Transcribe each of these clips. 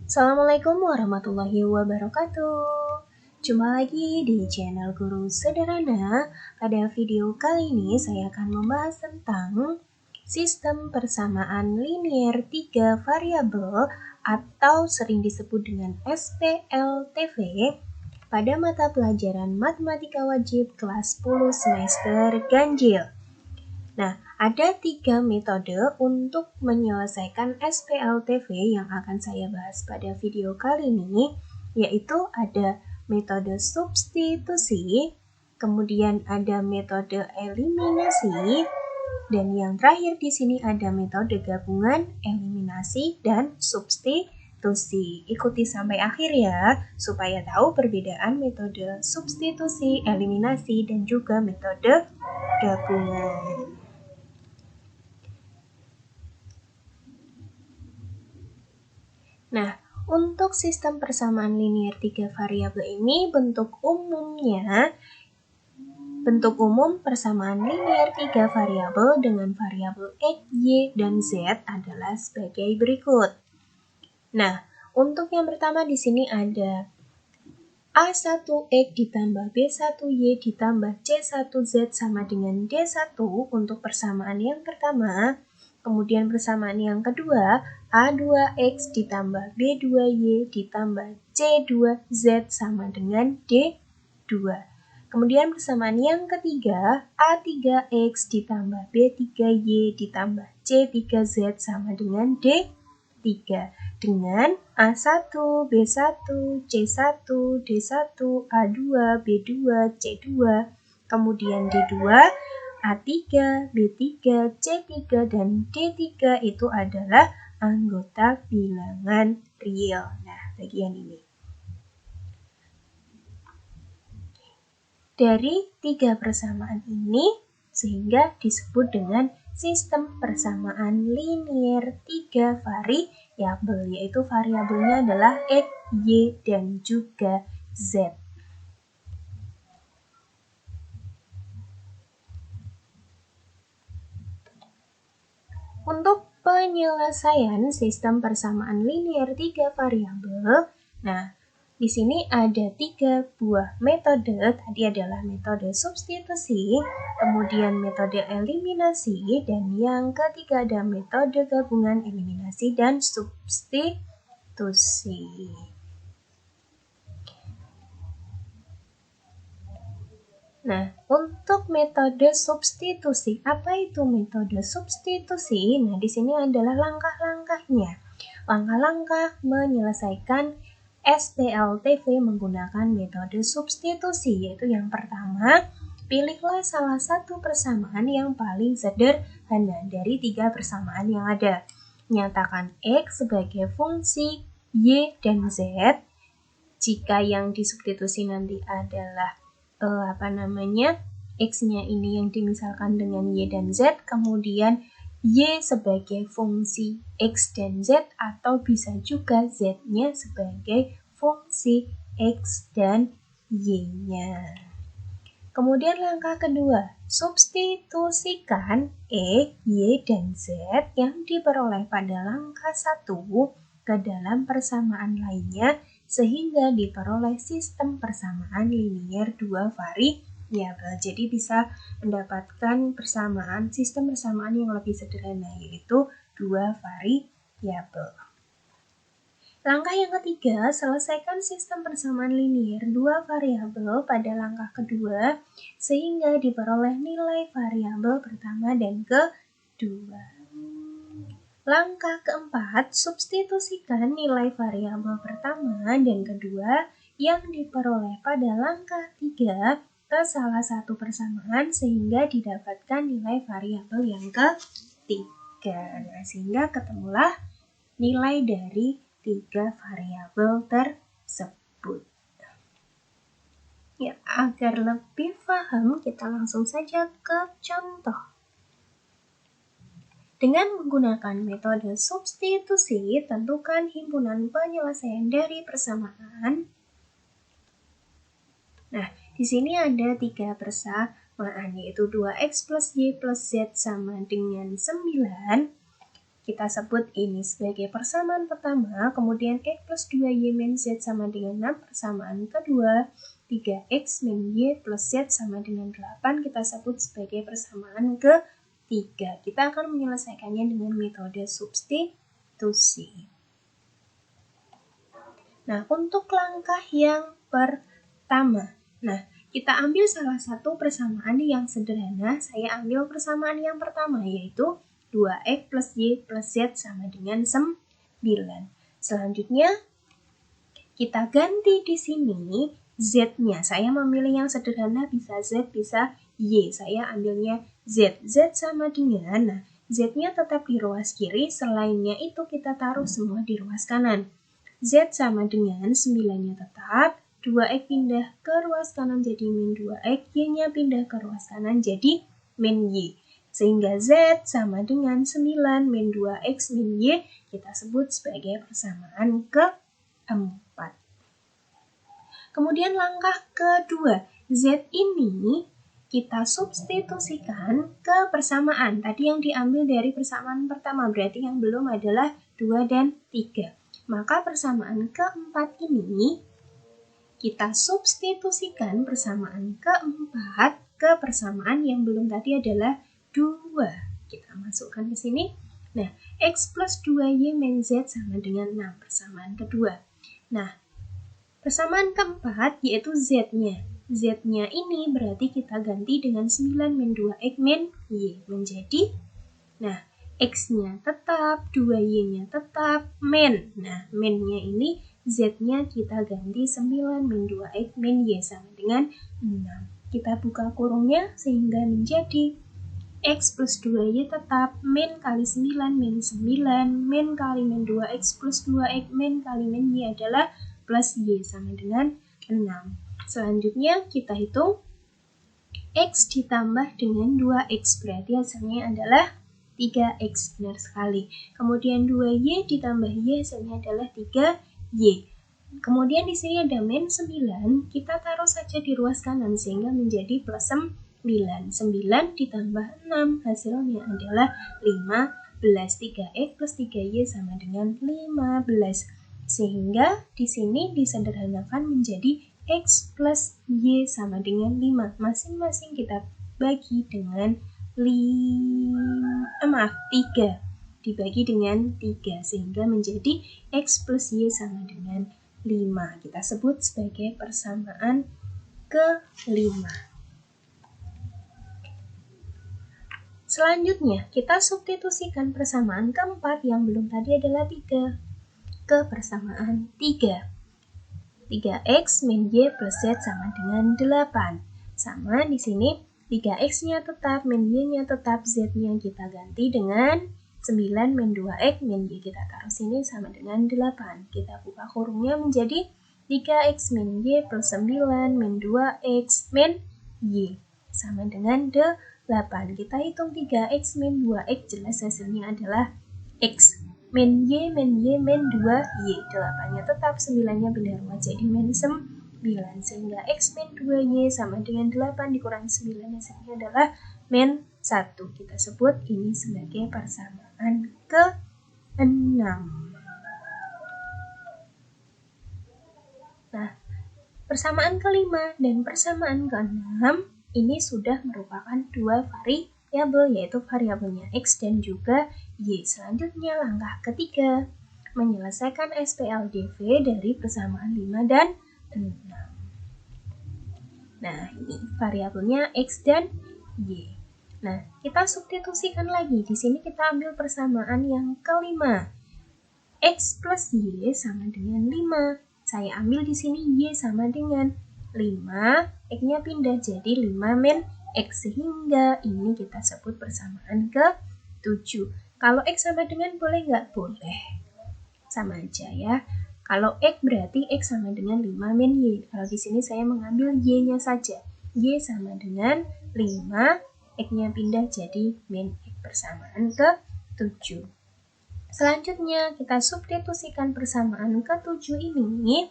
Assalamualaikum warahmatullahi wabarakatuh. Jumpa lagi di channel Guru Sederhana. Pada video kali ini saya akan membahas tentang sistem persamaan linear 3 variabel atau sering disebut dengan SPLTV pada mata pelajaran Matematika Wajib kelas 10 semester ganjil. Nah, ada 3 metode untuk menyelesaikan SPLTV yang akan saya bahas pada video kali ini, yaitu ada metode substitusi, kemudian ada metode eliminasi, dan yang terakhir di sini ada metode gabungan, eliminasi, dan substitusi. Ikuti sampai akhir ya, supaya tahu perbedaan metode substitusi, eliminasi, dan juga metode gabungan. Nah, untuk sistem persamaan linear 3 variabel ini bentuk umum persamaan linear 3 variabel dengan variabel X, Y, dan Z adalah sebagai berikut. Nah, untuk yang pertama di sini ada A1X ditambah B1Y ditambah C1Z sama dengan D1 untuk persamaan yang pertama. Kemudian persamaan yang kedua, A2X ditambah B2Y ditambah C2Z sama dengan D2. Kemudian persamaan yang ketiga, A3X ditambah B3Y ditambah C3Z sama dengan D3. Dengan A1, B1, C1, D1, A2, B2, C2, kemudian D2, A3, B3, C3, dan D3 itu adalah anggota bilangan real. Nah, bagian ini. Dari 3 persamaan ini, sehingga disebut dengan sistem persamaan linear 3 variabel, yaitu variabelnya adalah X, Y, dan juga Z. Untuk penyelesaian sistem persamaan linear 3 variabel, nah, di sini ada 3 buah metode. Tadi adalah metode substitusi, kemudian metode eliminasi, dan yang ketiga ada metode gabungan, eliminasi, dan substitusi. Nah, untuk metode substitusi, apa itu metode substitusi? Nah, di sini adalah langkah-langkahnya. Langkah-langkah menyelesaikan SPLTV menggunakan metode substitusi, yaitu yang pertama, pilihlah salah satu persamaan yang paling sederhana dari 3 persamaan yang ada. Nyatakan X sebagai fungsi Y dan Z. Jika yang disubstitusi nanti adalah X-nya ini yang dimisalkan dengan Y dan Z, kemudian Y sebagai fungsi X dan Z, atau bisa juga Z-nya sebagai fungsi X dan Y-nya. Kemudian langkah kedua, substitusikan X, Y, dan Z yang diperoleh pada langkah 1 ke dalam persamaan lainnya, sehingga diperoleh sistem persamaan linear 2 variabel. Jadi bisa mendapatkan sistem persamaan yang lebih sederhana, yaitu 2 variabel. Langkah yang ketiga, selesaikan sistem persamaan linear 2 variabel pada langkah kedua, sehingga diperoleh nilai variabel pertama dan kedua. Langkah keempat, substitusikan nilai variabel pertama dan kedua yang diperoleh pada langkah 3 ke salah satu persamaan, sehingga didapatkan nilai variabel yang ketiga. Nah, sehingga ketemulah nilai dari 3 variabel tersebut. Ya, agar lebih paham, kita langsung saja ke contoh. Dengan menggunakan metode substitusi, tentukan himpunan penyelesaian dari persamaan. Nah, di sini ada 3 persamaan, yaitu 2x plus y plus z sama dengan 9. Kita sebut ini sebagai persamaan pertama, kemudian x plus 2y min z sama dengan 6, persamaan kedua, 3x min y plus z sama dengan 8, kita sebut sebagai persamaan ketiga. Kita akan menyelesaikannya dengan metode substitusi. Nah, untuk langkah yang pertama, kita ambil salah satu persamaan yang sederhana. Saya ambil persamaan yang pertama, yaitu 2x plus y plus z sama dengan 9. Selanjutnya, kita ganti di sini z-nya. Saya memilih yang sederhana, bisa z, bisa y. Saya ambilnya z. Z sama dengan, z-nya tetap di ruas kiri, selainnya itu kita taruh semua di ruas kanan. Z sama dengan 9-nya tetap, 2x pindah ke ruas kanan jadi min 2x, y-nya pindah ke ruas kanan jadi min y. Sehingga Z sama dengan 9 min 2x min y, kita sebut sebagai persamaan keempat. Kemudian langkah kedua, Z ini kita substitusikan ke persamaan. Tadi yang diambil dari persamaan pertama, berarti yang belum adalah 2 dan 3. Maka persamaan keempat ini kita substitusikan persamaan keempat ke persamaan yang belum tadi adalah 2. Kita masukkan ke sini. Nah, x plus 2y min z sama dengan 6, persamaan kedua. Nah, persamaan keempat yaitu z-nya. Z-nya ini berarti kita ganti dengan 9 min 2x min y menjadi, nah, x-nya tetap, 2y-nya tetap, min. Nah, min-nya ini z-nya kita ganti 9 min 2x min y sama dengan 6. Kita buka kurungnya sehingga menjadi x plus 2y tetap, min kali 9 min 9, min kali min 2x plus 2x min kali min y adalah plus y sama dengan 6. Selanjutnya kita hitung x ditambah dengan 2x, berarti hasilnya adalah 3x, benar sekali. Kemudian 2y ditambah y hasilnya adalah 3y. Kemudian di sini ada min 9, kita taruh saja di ruas kanan sehingga menjadi plus 9. 9 ditambah 6 hasilnya adalah 15. 3x plus 3y sama dengan 15. Sehingga di sini disederhanakan menjadi x plus y sama dengan 5. Masing-masing kita bagi dengan 3. Dibagi dengan 3 sehingga menjadi x plus y sama dengan 5. Kita sebut sebagai persamaan ke-5. Selanjutnya, kita substitusikan persamaan keempat yang belum tadi adalah 3 ke persamaan 3. 3x min y plus z sama dengan 8. Sama di sini 3x-nya tetap, min y-nya tetap, z-nya kita ganti dengan 9 min 2x min y kita taruh sini sama dengan 8. Kita buka kurungnya menjadi 3x min y plus 9 min 2x min y sama dengan 8. Kita hitung 3x min 2x, jelas hasilnya adalah x. Min y min 2y. 8-nya tetap, 9-nya pindah ruas jadi min 9. Sehingga x min 2y sama dengan 8 dikurangi 9 hasilnya adalah min 1. Kita sebut ini sebagai persamaan ke-6. Nah, persamaan ke-5 dan persamaan ke-6 ini sudah merupakan dua variabel, yaitu variabelnya x dan juga y. Selanjutnya langkah ketiga, menyelesaikan SPLDV dari persamaan 5 dan 6. Nah, ini variabelnya x dan y. Nah, kita substitusikan lagi. Di sini kita ambil persamaan yang ke-5. X plus y sama dengan 5. Saya ambil di sini y sama dengan 5, x-nya pindah jadi 5 min x, sehingga ini kita sebut persamaan ke-7. Kalau x sama dengan boleh nggak? Boleh. Sama aja ya. Kalau x berarti x sama dengan 5 min y. Kalau di sini saya mengambil y-nya saja. Y sama dengan 5, x-nya pindah jadi min x, persamaan ke-7. Selanjutnya kita substitusikan persamaan ke-7 ini.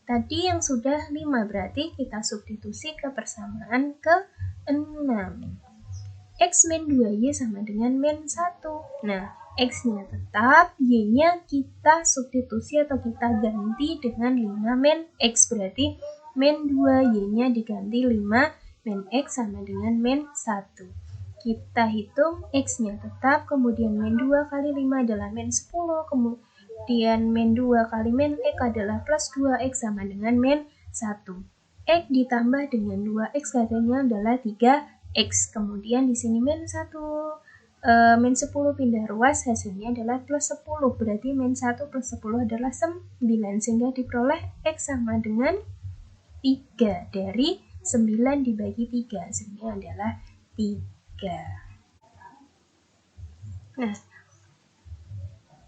Tadi yang sudah 5 berarti kita substitusi ke persamaan ke-7. 6. X min 2Y sama dengan min 1. Nah, X-nya tetap, Y-nya kita substitusi atau kita ganti dengan 5 min X. Berarti min 2, Y-nya diganti 5, min X sama dengan min 1. Kita hitung X-nya tetap, kemudian min 2 kali 5 adalah min 10, kemudian min 2 kali min X adalah plus 2X sama dengan min 1. X ditambah dengan 2X katanya adalah 3X. Kemudian di sini min 1, min 10 pindah ruas, hasilnya adalah plus 10. Berarti min 1 plus 10 adalah 9. Sehingga diperoleh X sama dengan 3. Dari 9 dibagi 3, hasilnya adalah 3. Nah,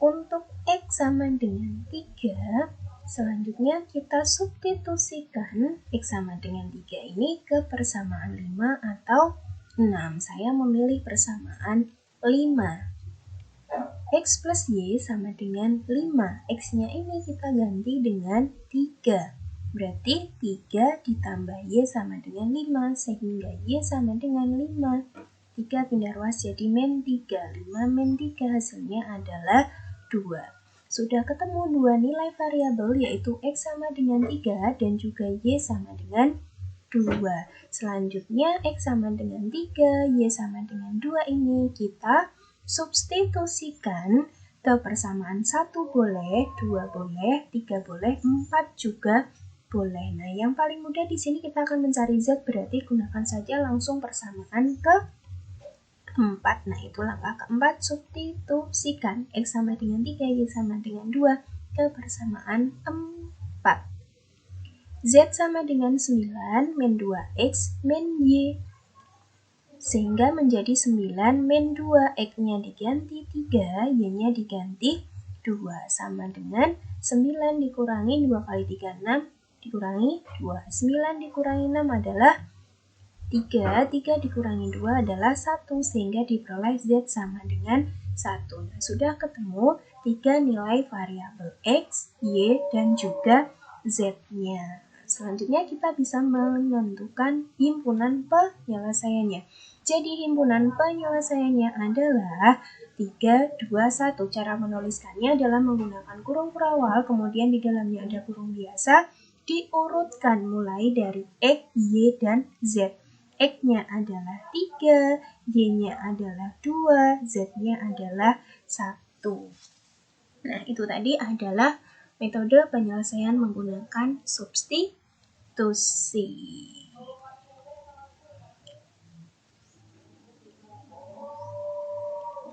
untuk X sama dengan 3, selanjutnya kita substitusikan X sama dengan 3 ini ke persamaan 5 atau 6. Saya memilih persamaan 5. X plus Y sama dengan 5. X-nya ini kita ganti dengan 3. Berarti 3 ditambah Y sama dengan 5, sehingga Y sama dengan 5. 3 pindah ruas jadi min 3. 5 min 3 hasilnya adalah 2. Sudah ketemu dua nilai variabel yaitu X sama dengan 3 dan juga Y sama dengan 2. Selanjutnya X sama dengan 3, Y sama dengan 2 ini kita substitusikan ke persamaan 1 boleh, 2 boleh, 3 boleh, 4 juga boleh. Nah, yang paling mudah di sini kita akan mencari Z, berarti gunakan saja langsung persamaan ke 4. Nah, itu langkah keempat, substitusikan X sama dengan 3, Y sama dengan 2 ke persamaan 4. Z sama dengan 9 min 2X min Y. Sehingga menjadi 9 min 2. X-nya diganti 3, Y-nya diganti 2. Sama dengan 9 dikurangi 2 kali 3, 6. Dikurangi 2. 9 dikurangi 6 adalah 3. 3 dikurangi 2 adalah 1. Sehingga diperoleh Z sama dengan 1. Nah, sudah ketemu 3 nilai variabel X, Y, dan juga Z-nya. Selanjutnya kita bisa menentukan himpunan penyelesaiannya. Jadi himpunan penyelesaiannya adalah 3, 2, 1. Cara menuliskannya adalah menggunakan kurung perawal, kemudian di dalamnya ada kurung biasa, diurutkan mulai dari X, Y, dan Z. X-nya adalah 3, Y-nya adalah 2, Z-nya adalah 1. Nah, itu tadi adalah metode penyelesaian menggunakan substitusi.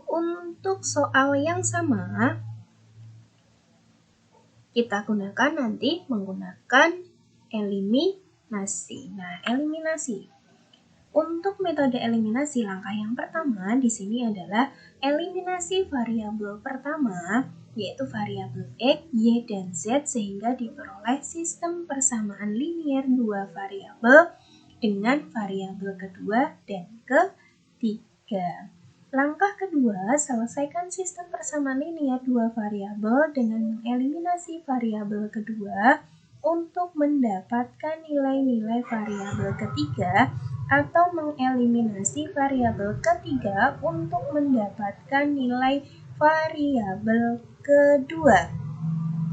Untuk soal yang sama, kita gunakan nanti menggunakan eliminasi. Nah, eliminasi. Untuk metode eliminasi, langkah yang pertama di sini adalah eliminasi variabel pertama, yaitu variabel X, Y, dan Z, sehingga diperoleh sistem persamaan linier dua variabel dengan variabel kedua dan ketiga. Langkah kedua, selesaikan sistem persamaan linier dua variabel dengan mengeliminasi variabel kedua untuk mendapatkan nilai-nilai variabel ketiga atau mengeliminasi variabel ketiga untuk mendapatkan nilai variabel kedua.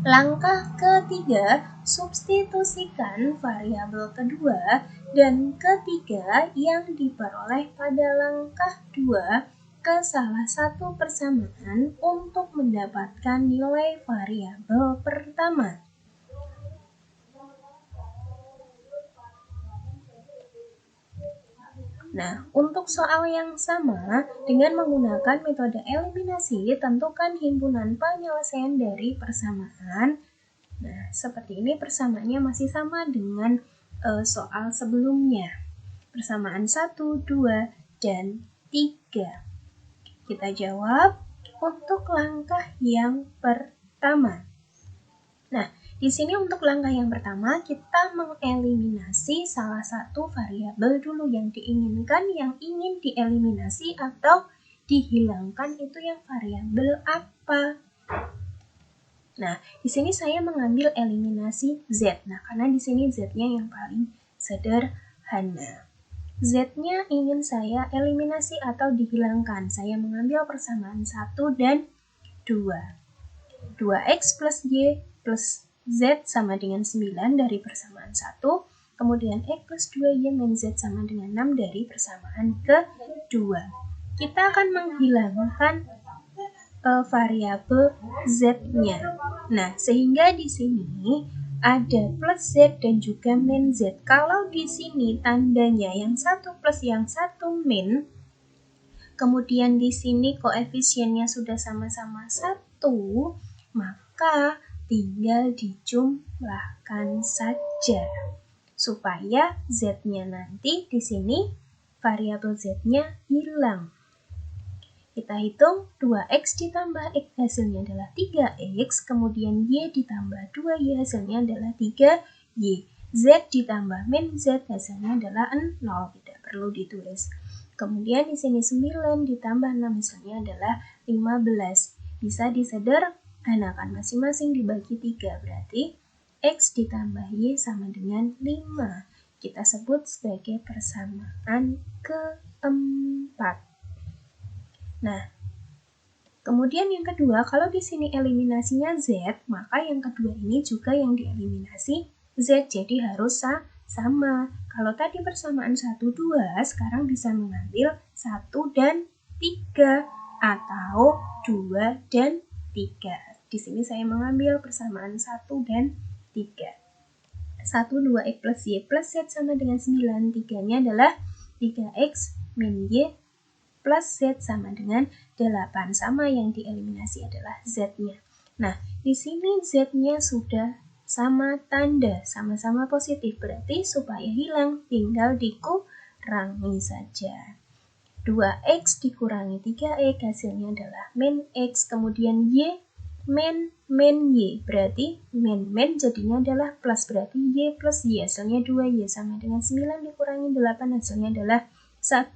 Langkah ketiga, substitusikan variabel kedua dan ketiga yang diperoleh pada langkah 2 ke salah satu persamaan untuk mendapatkan nilai variabel pertama. Nah, untuk soal yang sama, dengan menggunakan metode eliminasi, tentukan himpunan penyelesaian dari persamaan. Nah, seperti ini persamaannya masih sama dengan soal sebelumnya. Persamaan 1, 2, dan 3. Kita jawab untuk langkah yang pertama. Nah, di sini untuk langkah yang pertama, kita mengeliminasi salah satu variabel dulu yang diinginkan, yang ingin dieliminasi atau dihilangkan itu yang variabel apa. Nah, di sini saya mengambil eliminasi Z. Nah, karena di sini Z-nya yang paling sederhana. Z-nya ingin saya eliminasi atau dihilangkan. Saya mengambil persamaan 1 dan 2. 2x plus y plus z sama dengan 9 dari persamaan 1. Kemudian x plus 2y min z sama dengan 6 dari persamaan kedua. Kita akan menghilangkan variabel z-nya. Nah, sehingga di sini ada plus z dan juga min z. Kalau di sini tandanya yang satu plus yang satu min, kemudian di sini koefisiennya sudah sama-sama 1, maka tinggal dijumlahkan saja. Supaya z-nya nanti di sini variabel z-nya hilang. Kita hitung 2x ditambah x hasilnya adalah 3x, kemudian y ditambah 2y hasilnya adalah 3y. Z ditambah min z hasilnya adalah 0, tidak perlu ditulis. Kemudian di sini 9 ditambah 6 hasilnya adalah 15. Bisa disederhanakan masing-masing dibagi 3, berarti x ditambah y sama dengan 5. Kita sebut sebagai persamaan keempat. Nah, kemudian yang kedua, kalau di sini eliminasinya Z, maka yang kedua ini juga yang dieliminasi Z, jadi harus sama. Kalau tadi persamaan 1, 2, sekarang bisa mengambil 1 dan 3, atau 2 dan 3. Di sini saya mengambil persamaan 1 dan 3. 1, 2x plus y plus z sama dengan 9, 3-nya adalah 3x min y plus z sama dengan 8. Sama yang dieliminasi adalah z-nya. Nah, di sini z-nya sudah sama tanda, sama-sama positif. Berarti supaya hilang, tinggal dikurangi saja. 2x dikurangi 3x, hasilnya adalah min x. Kemudian y, min y. Berarti min jadinya adalah plus. Berarti y plus y, hasilnya 2y sama dengan 9 dikurangi 8, hasilnya adalah 1.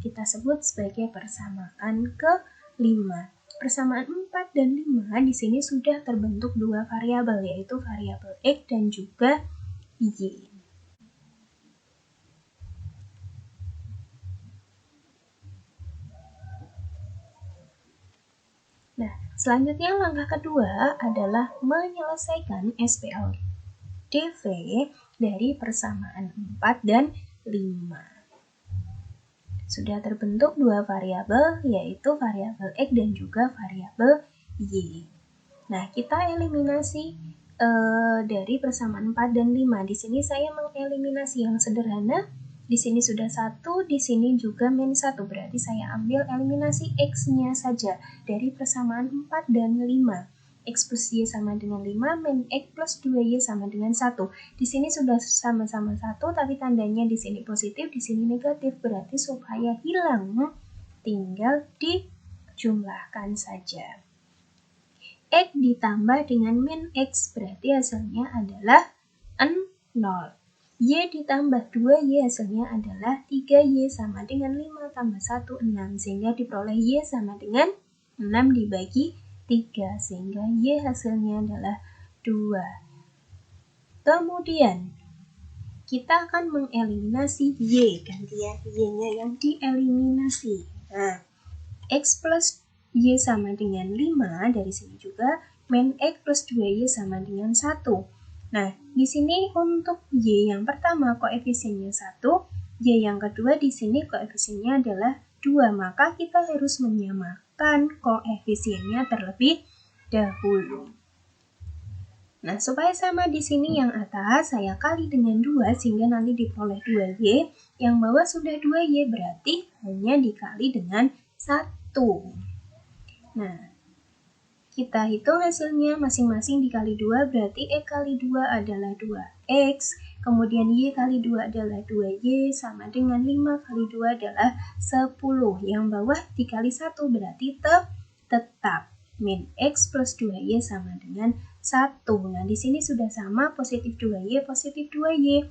Kita sebut sebagai persamaan ke-5. Persamaan 4 dan 5 di sini sudah terbentuk dua variabel, yaitu variabel x dan juga y. Nah, selanjutnya langkah kedua adalah menyelesaikan SPLDV dari persamaan 4 dan 5. Sudah terbentuk dua variabel, yaitu variabel x dan juga variabel y. Nah, kita eliminasi dari persamaan 4 dan 5. Di sini saya mengeliminasi yang sederhana. Di sini sudah 1, di sini juga min 1. Berarti saya ambil eliminasi x-nya saja dari persamaan 4 dan 5. X plus Y sama dengan 5, min X plus 2Y sama dengan 1. Di sini sudah sama-sama 1, tapi tandanya di sini positif, di sini negatif. Berarti supaya hilang, tinggal dijumlahkan saja. X ditambah dengan min X, berarti hasilnya adalah 0. Y ditambah 2Y hasilnya adalah 3Y sama dengan 5 tambah 1, 6. Sehingga diperoleh Y sama dengan 6 dibagi 3, sehingga Y hasilnya adalah 2. Kemudian, kita akan mengeliminasi Y, gantian Y-nya yang dieliminasi. Nah, X plus Y sama dengan 5, dari sini juga min X plus 2Y sama dengan 1. Nah, di sini untuk Y yang pertama koefisiennya 1, Y yang kedua di sini koefisiennya adalah 2, maka kita harus menyamakan koefisiennya terlebih dahulu. Nah, supaya sama di sini yang atas saya kali dengan 2 sehingga nanti diperoleh 2Y, yang bawah sudah 2Y berarti hanya dikali dengan 1. Nah, kita hitung hasilnya masing-masing dikali 2, berarti X kali 2 adalah 2X, kemudian Y kali 2 adalah 2Y, sama dengan 5 kali 2 adalah 10. Yang bawah dikali 1 berarti tetap min X plus 2Y sama dengan 1. Nah, di sini sudah sama, positif 2Y, positif 2Y.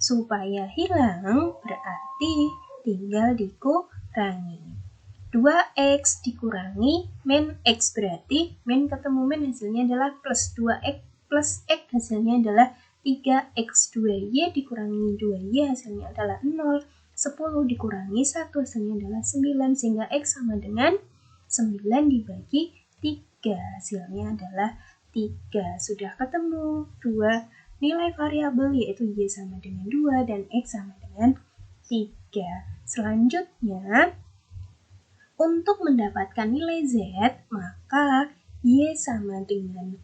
Supaya hilang, berarti tinggal dikurangi. 2x dikurangi min x, berarti min ketemu min hasilnya adalah plus 2x plus x hasilnya adalah 3x, 2y dikurangi 2y hasilnya adalah 0. 10 dikurangi 1 hasilnya adalah 9, sehingga X sama dengan 9 dibagi 3, hasilnya adalah 3. Sudah ketemu dua nilai variabel, yaitu Y sama dengan 2 dan X sama dengan 3. Selanjutnya, untuk mendapatkan nilai Z, maka Y sama dengan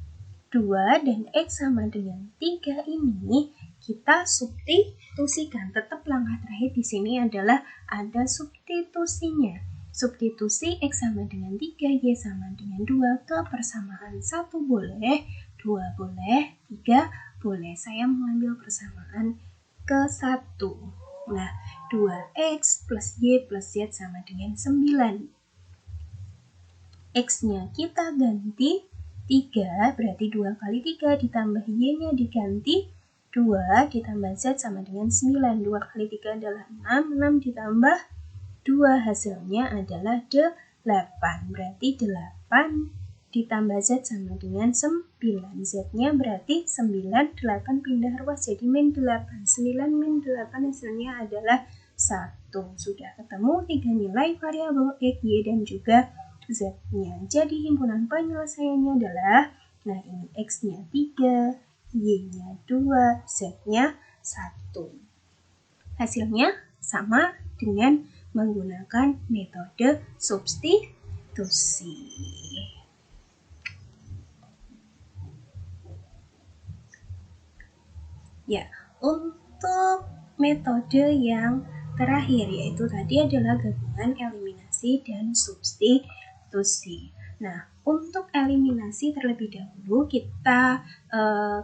2 dan X sama dengan 3 ini kita substitusikan. Tetap langkah terakhir di sini adalah ada substitusinya. Substitusi X sama dengan 3, Y sama dengan 2 ke persamaan 1 boleh, 2 boleh, 3 boleh. Saya mengambil persamaan ke 1. Nah, 2X plus Y plus Z sama dengan 9. X-nya kita ganti 3, berarti 2 kali 3 ditambah Y-nya diganti 2 ditambah Z sama dengan 9. 2 kali 3 adalah 6, 6 ditambah 2 hasilnya adalah 8. Berarti 8 ditambah Z sama dengan 9. Z-nya berarti 9, 8 pindah ruas jadi min 8. 9 min 8 hasilnya adalah 1. Sudah ketemu 3 nilai variabel X, Y, dan juga Z-nya. Jadi himpunan penyelesaiannya adalah, nah ini X-nya 3, Y-nya 2, Z-nya 1. Hasilnya sama dengan menggunakan metode substitusi. Ya, untuk metode yang terakhir yaitu tadi adalah gabungan eliminasi dan substitusi. Nah, untuk eliminasi terlebih dahulu kita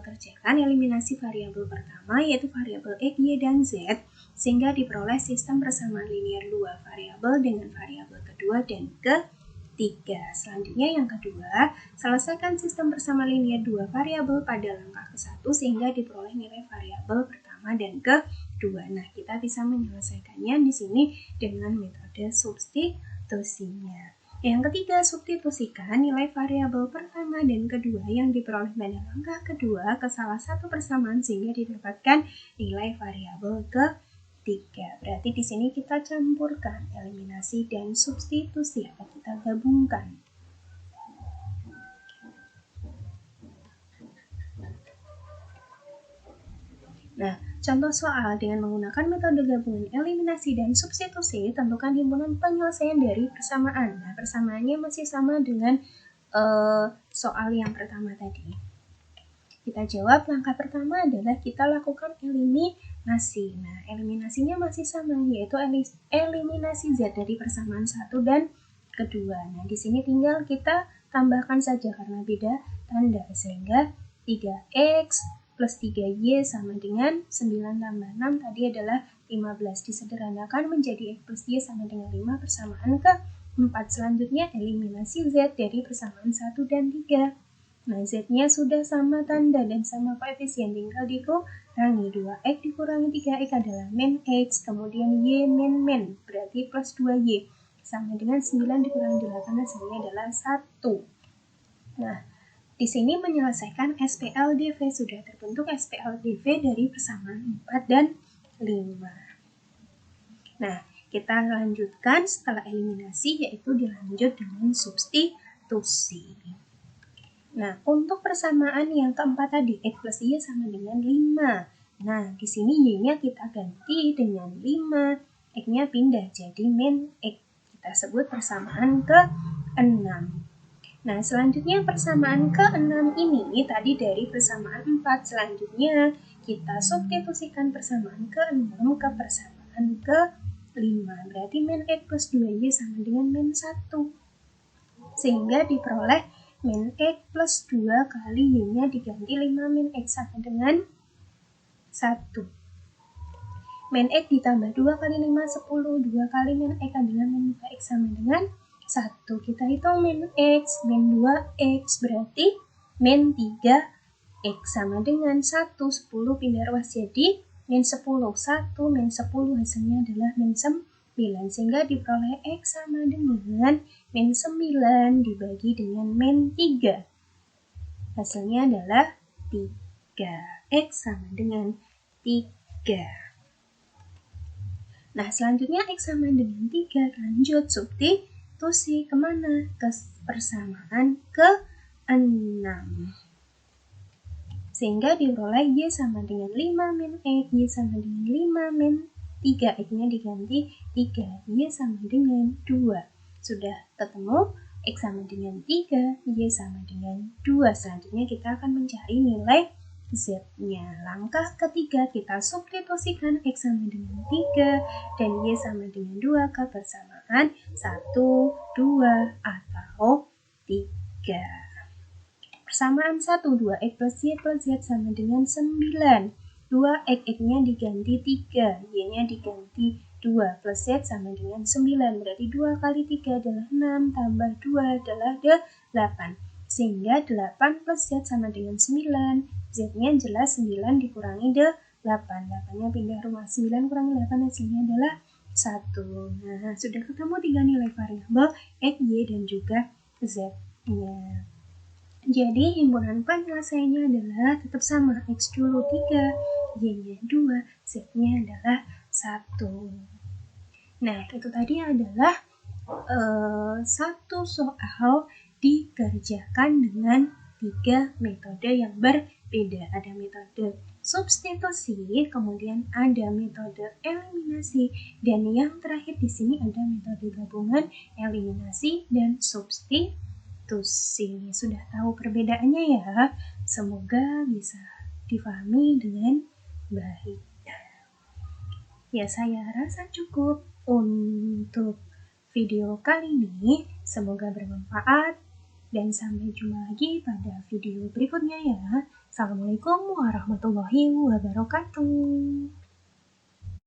kerjakan eliminasi variabel pertama yaitu variabel X, Y, dan Z sehingga diperoleh sistem persamaan linear 2 variabel dengan variabel kedua dan ketiga. Selanjutnya yang kedua, selesaikan sistem persamaan linear 2 variabel pada langkah ke-1 sehingga diperoleh nilai variabel pertama dan kedua. Nah, kita bisa menyelesaikannya di sini dengan metode substitusinya. Yang ketiga, substitusikan nilai variabel pertama dan kedua yang diperoleh pada langkah kedua ke salah satu persamaan sehingga didapatkan nilai variabel ketiga. Berarti di sini kita campurkan eliminasi dan substitusi atau kita gabungkan. Nah, contoh soal dengan menggunakan metode gabungan eliminasi dan substitusi, tentukan himpunan penyelesaian dari persamaan. Nah, persamaannya masih sama dengan soal yang pertama tadi. Kita jawab, langkah pertama adalah kita lakukan eliminasi. Nah, eliminasinya masih sama, yaitu eliminasi Z dari persamaan 1 dan kedua. Nah, di sini tinggal kita tambahkan saja karena beda tanda, sehingga 3X plus 3Y sama dengan 9 tambah 6 tadi adalah 15. Disederhanakan menjadi X plus Y sama dengan 5 persamaan ke-4. Selanjutnya eliminasi Z dari persamaan 1 dan 3. Nah, Z-nya sudah sama tanda dan sama koefisien, tinggal dikurangi. 2X dikurangi 3X adalah min X, kemudian Y min, berarti plus 2Y. Sama dengan 9 dikurangi 8 hasilnya adalah 1. Nah, di sini menyelesaikan SPLDV, sudah terbentuk SPLDV dari persamaan 4 dan 5. Nah, kita lanjutkan setelah eliminasi yaitu dilanjut dengan substitusi. Nah, untuk persamaan yang keempat tadi X plus Y sama dengan 5. Nah, di sini Y-nya kita ganti dengan 5, X-nya pindah jadi min X. Kita sebut persamaan ke-6. Nah, selanjutnya persamaan ke-6 ini tadi dari persamaan 4. Selanjutnya kita substitusikan persamaan ke-6 ke persamaan ke-5. Berarti min X plus 2Y sama dengan min 1. Sehingga diperoleh min X plus 2 kali Y-nya diganti 5 min X sama dengan 1. Min X ditambah 2 kali 5, 10. 2 kali min X adalah min 2X sama dengan 1. Kita hitung min X, min 2X, berarti min 3X sama dengan 1. 10 pindah ruas jadi min 10. 1 min 10 hasilnya adalah min 9. Sehingga diperoleh X sama dengan min 9 dibagi dengan min 3. Hasilnya adalah 3. X sama dengan 3. Nah, selanjutnya X sama dengan 3, lanjut substitusi kemana? Ke persamaan ke 6. Sehingga diperoleh Y sama dengan 5 min X, Y sama dengan 5 min 3, X-nya diganti 3, Y sama dengan 2. Sudah ketemu X sama dengan 3, Y sama dengan 2. Selanjutnya kita akan mencari nilai Z-nya. Langkah ketiga, kita substitusikan X sama dengan 3 dan Y sama dengan 2 ke persamaan 1, 2, atau 3. Persamaan 1, 2X plus Y sama dengan 9. 2X, X-nya diganti 3, Y-nya diganti 2, plus Z sama dengan 9. Berarti 2 kali 3 adalah 6, tambah 2 adalah 8. Sehingga 8 plus Z sama dengan 9. Z-nya jelas 9 dikurangi 8. 8-nya pindah rumah. 9 kurangi 8 hasilnya adalah 1. Nah, sudah ketemu 3 nilai variabel X, Y, dan juga Z-nya. Jadi himpunan penyelesaiannya adalah tetap sama, X dulu 3, Y-nya 2, Z-nya adalah 1. Nah, itu tadi adalah satu soal dikerjakan dengan 3 metode yang berbeda. Ada metode substitusi, kemudian ada metode eliminasi, dan yang terakhir di sini ada metode gabungan eliminasi dan substitusi. Sudah tahu perbedaannya ya? Semoga bisa difahami dengan baik. Ya, saya rasa cukup untuk video kali ini. Semoga bermanfaat dan sampai jumpa lagi pada video berikutnya ya. Assalamualaikum warahmatullahi wabarakatuh.